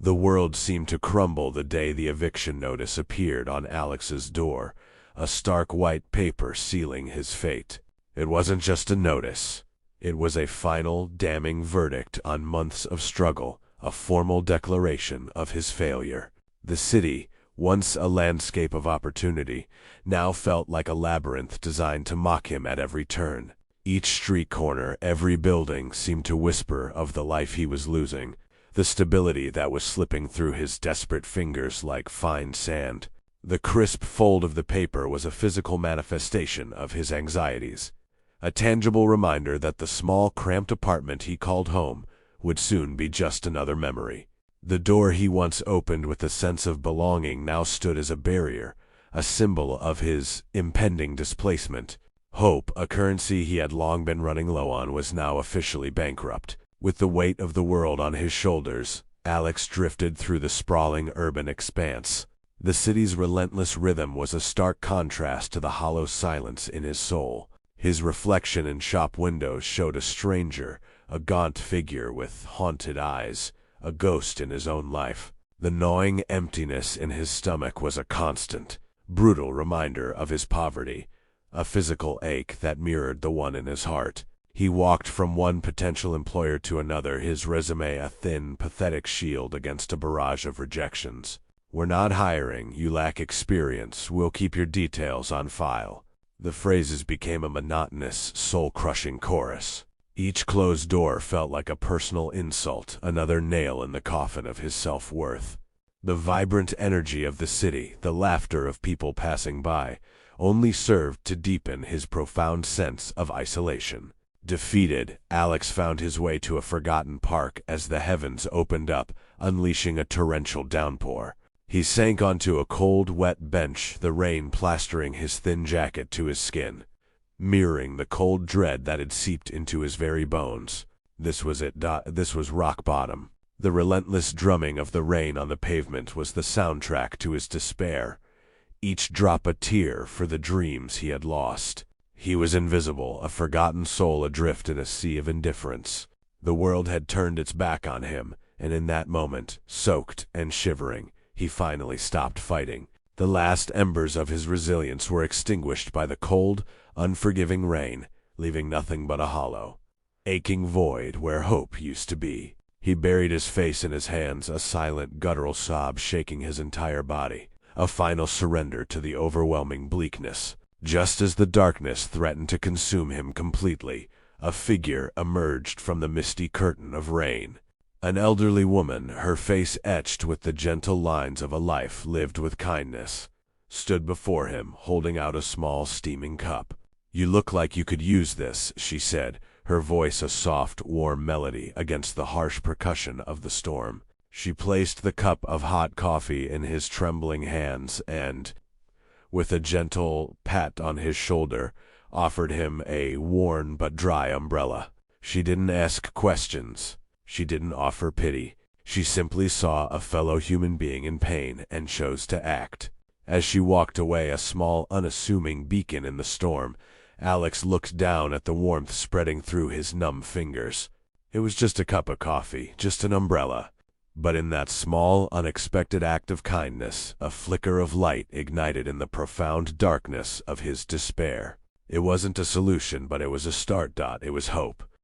The world seemed to crumble the day the eviction notice appeared on Alex's door, a stark white paper sealing his fate. It wasn't just a notice. It was a final, damning verdict on months of struggle, a formal declaration of his failure. The city, once a landscape of opportunity, now felt like a labyrinth designed to mock him at every turn. Each street corner, every building seemed to whisper of the life he was losing, the stability that was slipping through his desperate fingers like fine sand. The crisp fold of the paper was a physical manifestation of his anxieties, a tangible reminder that the small, cramped apartment he called home would soon be just another memory. The door he once opened with a sense of belonging now stood as a barrier, a symbol of his impending displacement. Hope, a currency he had long been running low on, was now officially bankrupt. With the weight of the world on his shoulders, Alex drifted through the sprawling urban expanse. The city's relentless rhythm was a stark contrast to the hollow silence in his soul. His reflection in shop windows showed a stranger, a gaunt figure with haunted eyes, a ghost in his own life. The gnawing emptiness in his stomach was a constant, brutal reminder of his poverty, a physical ache that mirrored the one in his heart. He walked from one potential employer to another, his resume a thin, pathetic shield against a barrage of rejections. "We're not hiring, you lack experience, we'll keep your details on file." The phrases became a monotonous, soul-crushing chorus. Each closed door felt like a personal insult, another nail in the coffin of his self-worth. The vibrant energy of the city, the laughter of people passing by, only served to deepen his profound sense of isolation. Defeated, Alex found his way to a forgotten park as the heavens opened up, unleashing a torrential downpour. He sank onto a cold, wet bench, the rain plastering his thin jacket to his skin, mirroring the cold dread that had seeped into his very bones. This was it. This was rock bottom. The relentless drumming of the rain on the pavement was the soundtrack to his despair, each drop a tear for the dreams he had lost. He was invisible, a forgotten soul adrift in a sea of indifference. The world had turned its back on him, and in that moment, soaked and shivering, he finally stopped fighting. The last embers of his resilience were extinguished by the cold, unforgiving rain, leaving nothing but a hollow, aching void where hope used to be. He buried his face in his hands, a silent, guttural sob shaking his entire body, a final surrender to the overwhelming bleakness. Just as the darkness threatened to consume him completely, a figure emerged from the misty curtain of rain. An elderly woman, her face etched with the gentle lines of a life lived with kindness, stood before him, holding out a small, steaming cup. "You look like you could use this," she said, her voice a soft, warm melody against the harsh percussion of the storm. She placed the cup of hot coffee in his trembling hands and, with a gentle pat on his shoulder, offered him a worn but dry umbrella. She didn't ask questions. She didn't offer pity. She simply saw a fellow human being in pain and chose to act. As she walked away, a small, unassuming beacon in the storm, Alex looked down at the warmth spreading through his numb fingers. It was just a cup of coffee, just an umbrella. But in that small, unexpected act of kindness, a flicker of light ignited in the profound darkness of his despair. It wasn't a solution, but it was a start. It was hope.